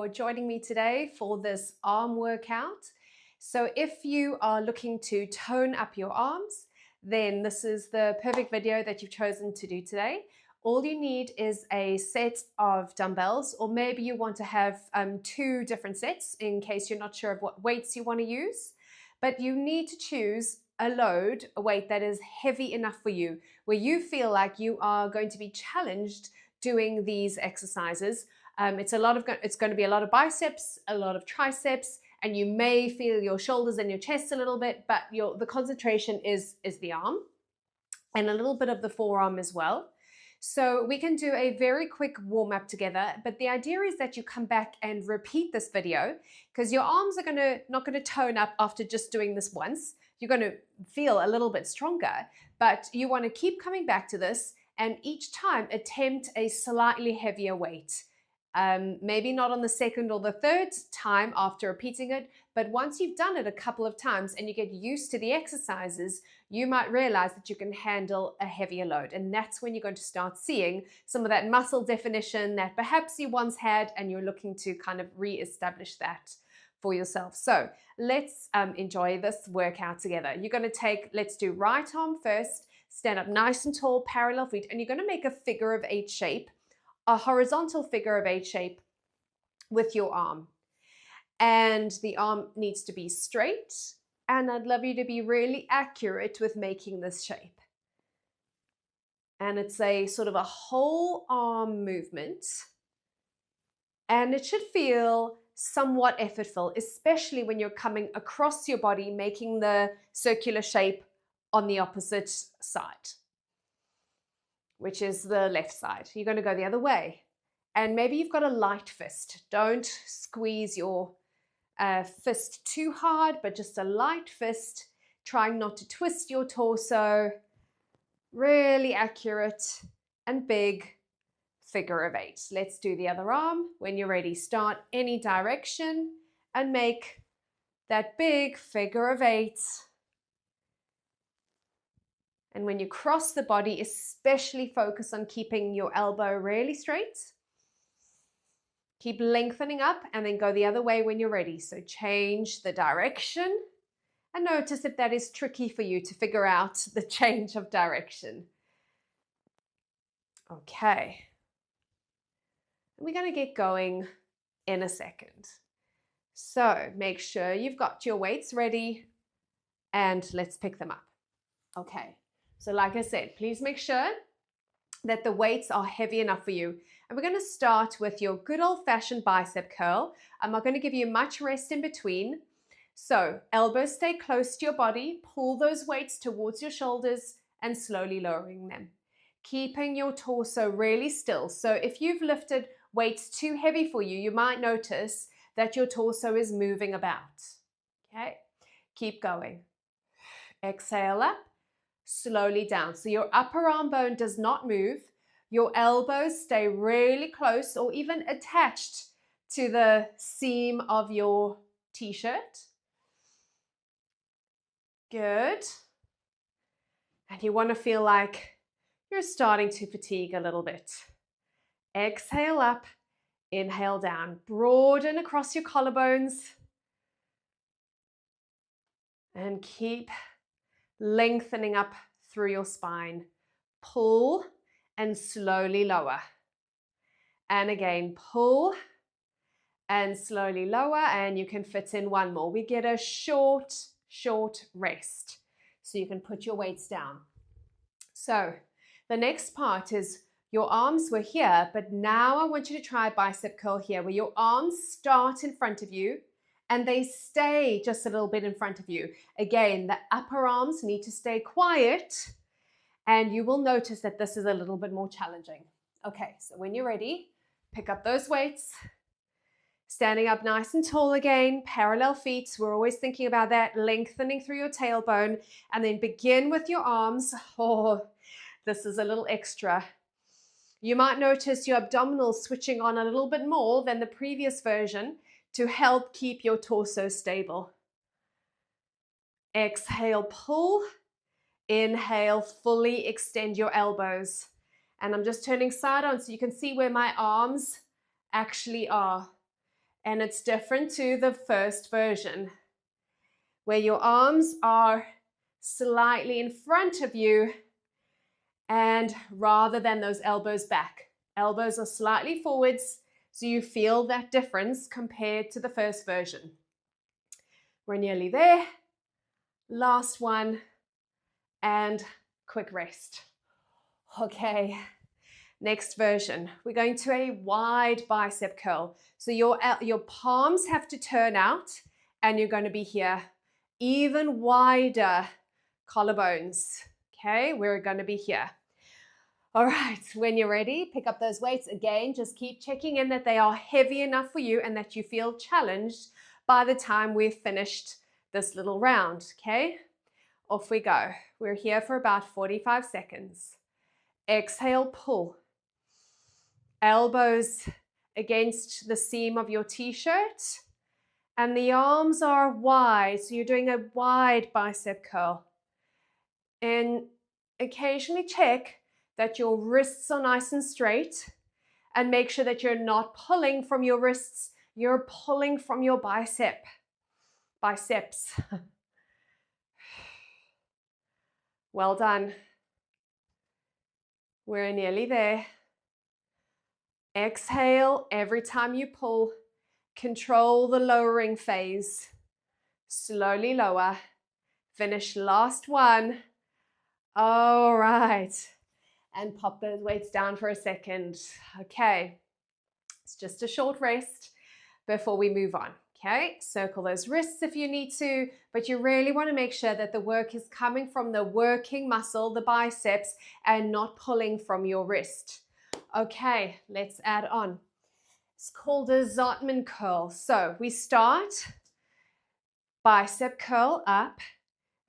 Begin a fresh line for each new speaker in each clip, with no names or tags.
for joining me today for this arm workout. So if you are looking to tone up your arms, then this is the perfect video that you've chosen to do today. All you need is a set of dumbbells, or maybe you want to have two different sets in case you're not sure of what weights you want to use. But you need to choose a weight that is heavy enough for you, where you feel like you are going to be challenged doing these exercises. It's going to be a lot of biceps, a lot of triceps, and you may feel your shoulders and your chest a little bit, but the concentration is the arm and a little bit of the forearm as well. So we can do a very quick warm up together, but the idea is that you come back and repeat this video because your arms are not going to tone up after just doing this once. You're going to feel a little bit stronger, but you want to keep coming back to this and each time attempt a slightly heavier weight. Maybe not on the second or the third time after repeating it, but once you've done it a couple of times and you get used to the exercises, you might realize that you can handle a heavier load. And that's when you're going to start seeing some of that muscle definition that perhaps you once had and you're looking to kind of re-establish that for yourself. So let's enjoy this workout together. Let's do right arm first, stand up nice and tall, parallel feet, and you're going to make a figure of 8 shape. A horizontal figure of 8 shape with your arm. And the arm needs to be straight, and I'd love you to be really accurate with making this shape. And it's a sort of a whole arm movement, and it should feel somewhat effortful, especially when you're coming across your body, making the circular shape on the opposite side, which is the left side. You're going to go the other way. And maybe you've got a light fist. Don't squeeze your fist too hard, but just a light fist, trying not to twist your torso. Really accurate and big figure of 8. Let's do the other arm. When you're ready, start any direction and make that big figure of 8. And when you cross the body, especially focus on keeping your elbow really straight. Keep lengthening up and then go the other way when you're ready. So change the direction and notice if that is tricky for you to figure out the change of direction. Okay. We're going to get going in a second. So make sure you've got your weights ready and let's pick them up. Okay. So like I said, please make sure that the weights are heavy enough for you. And we're going to start with your good old-fashioned bicep curl. I'm not going to give you much rest in between. So elbows stay close to your body. Pull those weights towards your shoulders and slowly lowering them. Keeping your torso really still. So if you've lifted weights too heavy for you, you might notice that your torso is moving about. Okay, keep going. Exhale up. Slowly down. So your upper arm bone does not move. Your elbows stay really close or even attached to the seam of your t-shirt. Good. And you want to feel like you're starting to fatigue a little bit. Exhale up, inhale down. Broaden across your collarbones. And keep lengthening up through your spine. Pull and slowly lower. And again, pull and slowly lower, and you can fit in one more. We get a short rest. So you can put your weights down. So the next part is your arms were here, but now I want you to try a bicep curl here, where your arms start in front of you and they stay just a little bit in front of you. Again, the upper arms need to stay quiet, and you will notice that this is a little bit more challenging. Okay, so when you're ready, pick up those weights. Standing up nice and tall again, parallel feet. We're always thinking about that, lengthening through your tailbone, and then begin with your arms. Oh, this is a little extra. You might notice your abdominals switching on a little bit more than the previous version to help keep your torso stable. Exhale, pull. Inhale, fully extend your elbows. And I'm just turning side on so you can see where my arms actually are. And it's different to the first version, where your arms are slightly in front of you, and rather than those elbows back. Elbows are slightly forwards, so you feel that difference compared to the first version. We're nearly there. Last one, and quick rest. Okay, next version. We're going to a wide bicep curl. So your palms have to turn out, and you're going to be here. Even wider collarbones. Okay, we're going to be here. All right, when you're ready, pick up those weights again. Just keep checking in that they are heavy enough for you and that you feel challenged by the time we've finished this little round, okay? Off we go. We're here for about 45 seconds. Exhale, pull. Elbows against the seam of your t-shirt, and the arms are wide, so you're doing a wide bicep curl. And occasionally check that your wrists are nice and straight, and make sure that you're not pulling from your wrists, you're pulling from your biceps. Well done. We're nearly there. Exhale every time you pull. Control the lowering phase. Slowly lower. Finish last one. All right. And pop those weights down for a second. Okay. It's just a short rest before we move on. Okay, circle those wrists if you need to, but you really want to make sure that the work is coming from the working muscle, the biceps, and not pulling from your wrist. Okay, let's add on. It's called a Zottman curl. So we start bicep curl up,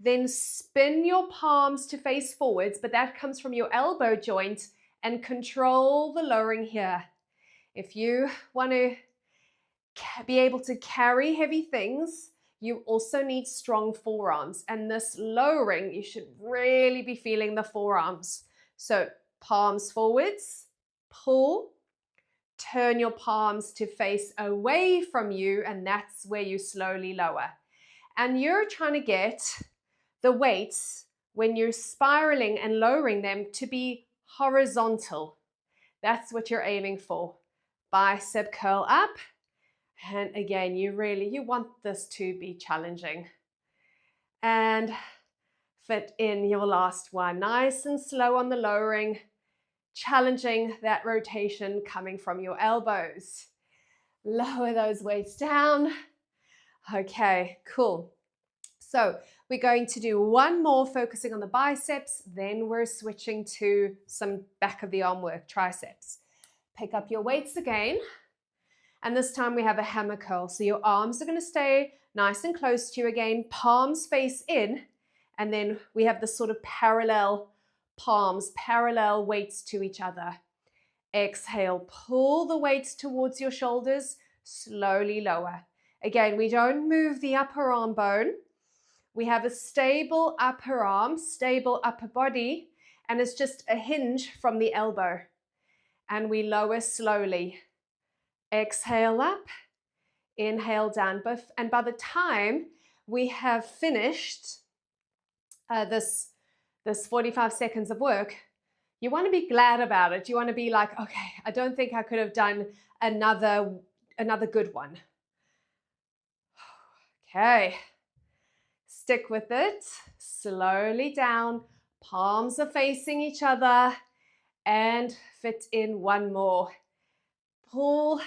then spin your palms to face forwards, but that comes from your elbow joint, and control the lowering here. If you want to be able to carry heavy things, you also need strong forearms. And this lowering, you should really be feeling the forearms. So palms forwards, pull, turn your palms to face away from you, and that's where you slowly lower. And you're trying to get the weights, when you're spiraling and lowering them, to be horizontal. That's what you're aiming for. Bicep curl up. And again, you want this to be challenging. And fit in your last one. Nice and slow on the lowering, challenging that rotation coming from your elbows. Lower those weights down. Okay, cool. So we're going to do one more focusing on the biceps, then we're switching to some back of the arm work, triceps. Pick up your weights again. And this time we have a hammer curl. So your arms are going to stay nice and close to you again, palms face in, and then we have this sort of parallel palms, parallel weights to each other. Exhale, pull the weights towards your shoulders, slowly lower. Again, we don't move the upper arm bone. We have a stable upper arm, stable upper body, and it's just a hinge from the elbow. And we lower slowly. Exhale up, inhale down. And by the time we have finished this 45 seconds of work, you want to be glad about it. You want to be like, okay, I don't think I could have done another good one. Okay, stick with it. Slowly down, palms are facing each other, and fit in one more. Pull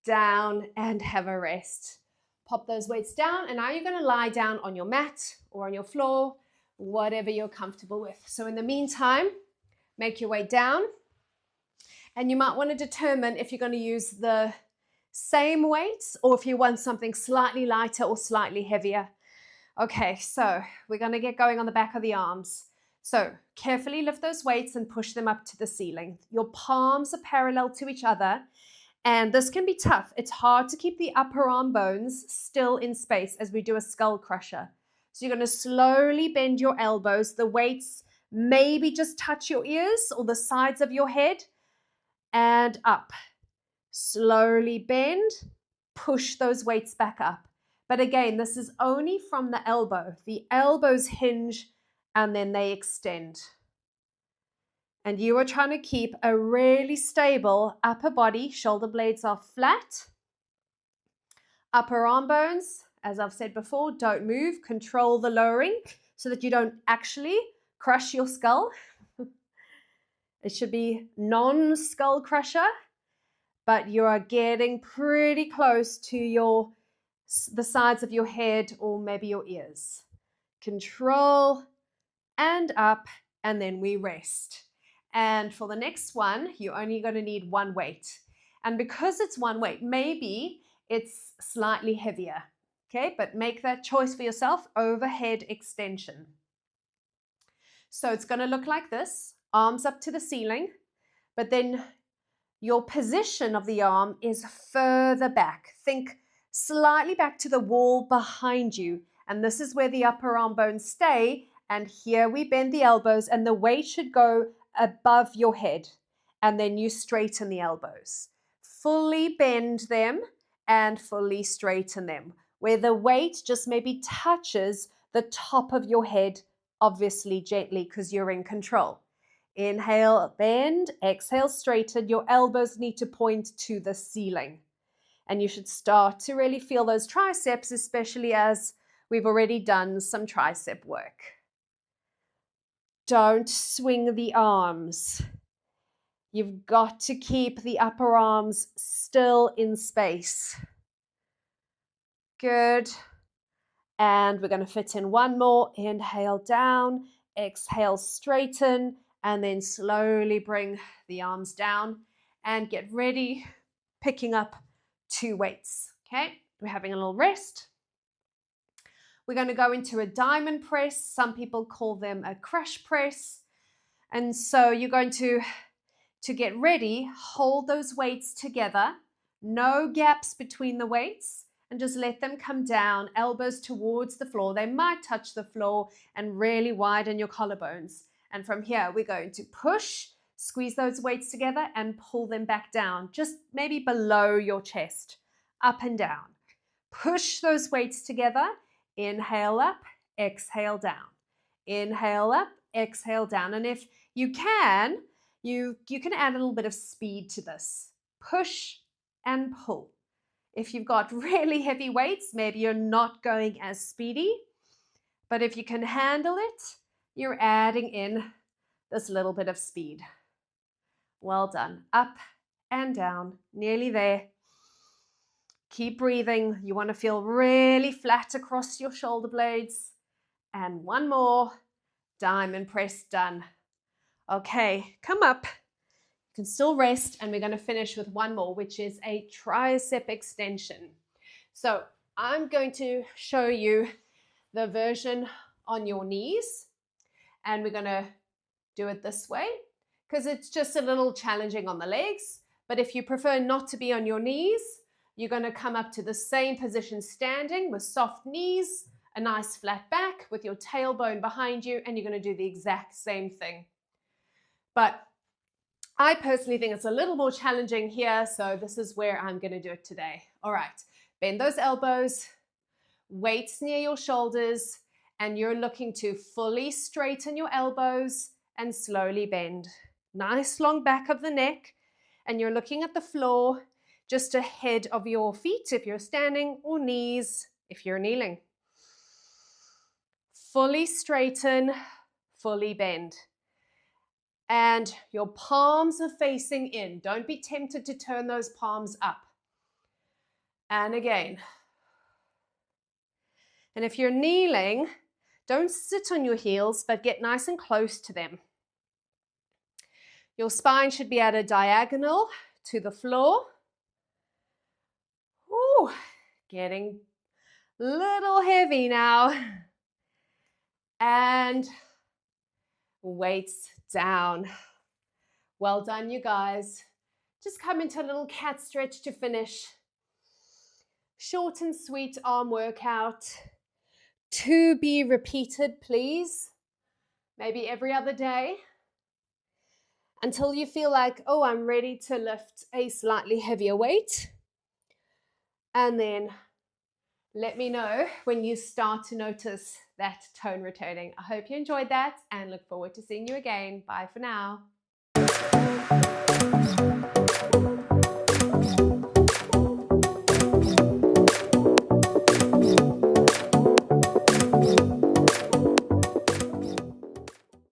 down and have a rest. Pop those weights down, and now you're going to lie down on your mat or on your floor, whatever you're comfortable with. So in the meantime, make your way down, and you might want to determine if you're going to use the same weights or if you want something slightly lighter or slightly heavier. Okay, so we're going to get going on the back of the arms. So carefully lift those weights and push them up to the ceiling. Your palms are parallel to each other, and this can be tough. It's hard to keep the upper arm bones still in space as we do a skull crusher. So you're going to slowly bend your elbows. The weights maybe just touch your ears or the sides of your head, and up. Slowly bend push those weights back up. But again, this is only from the elbow. The elbows hinge and then they extend. And you are trying to keep a really stable upper body. Shoulder blades are flat. Upper arm bones, as I've said before, don't move. Control the lowering so that you don't actually crush your skull. It should be non-skull crusher, but you are getting pretty close to the sides of your head or maybe your ears. Control and up, and then we rest. And for the next one, you're only going to need one weight. And because it's one weight, maybe it's slightly heavier, okay? But make that choice for yourself, overhead extension. So it's going to look like this, arms up to the ceiling, but then your position of the arm is further back. Think slightly back to the wall behind you. And this is where the upper arm bones stay. And here we bend the elbows and the weight should go above your head. And then you straighten the elbows. Fully bend them and fully straighten them. Where the weight just maybe touches the top of your head, obviously gently because you're in control. Inhale, bend, exhale, straighten. Your elbows need to point to the ceiling. And you should start to really feel those triceps, especially as we've already done some tricep work. Don't swing the arms. You've got to keep the upper arms still in space. Good. And we're going to fit in one more. Inhale down, exhale, straighten, and then slowly bring the arms down and get ready, picking up 2 weights. Okay, we're having a little rest. We're going to go into a diamond press. Some people call them a crush press. And so you're going to get ready, hold those weights together, no gaps between the weights, and just let them come down, elbows towards the floor. They might touch the floor and really widen your collarbones. And from here, we're going to push, squeeze those weights together and pull them back down, just maybe below your chest, up and down. Push those weights together. Inhale up, exhale down. Inhale up, exhale down. And if you can, you can add a little bit of speed to this. Push and pull. If you've got really heavy weights, maybe you're not going as speedy. But if you can handle it, you're adding in this little bit of speed. Well done. Up and down, nearly there. Keep breathing. You want to feel really flat across your shoulder blades. And one more. Diamond press done. Okay, come up. You can still rest, and we're going to finish with one more, which is a tricep extension. So I'm going to show you the version on your knees, and we're going to do it this way because it's just a little challenging on the legs. But if you prefer not to be on your knees, you're going to come up to the same position standing with soft knees, a nice flat back with your tailbone behind you, and you're going to do the exact same thing. But I personally think it's a little more challenging here, so this is where I'm going to do it today. All right, bend those elbows, weights near your shoulders, and you're looking to fully straighten your elbows and slowly bend. Nice long back of the neck, and you're looking at the floor just ahead of your feet if you're standing, or knees if you're kneeling. Fully straighten, fully bend. And your palms are facing in. Don't be tempted to turn those palms up. And again. And if you're kneeling, don't sit on your heels, but get nice and close to them. Your spine should be at a diagonal to the floor. Ooh, getting a little heavy now. And weights down. Well done, you guys. Just come into a little cat stretch to finish. Short and sweet arm workout. To be repeated, please. Maybe every other day. Until you feel like, oh, I'm ready to lift a slightly heavier weight. And then let me know when you start to notice that tone returning. I hope you enjoyed that and look forward to seeing you again. Bye for now.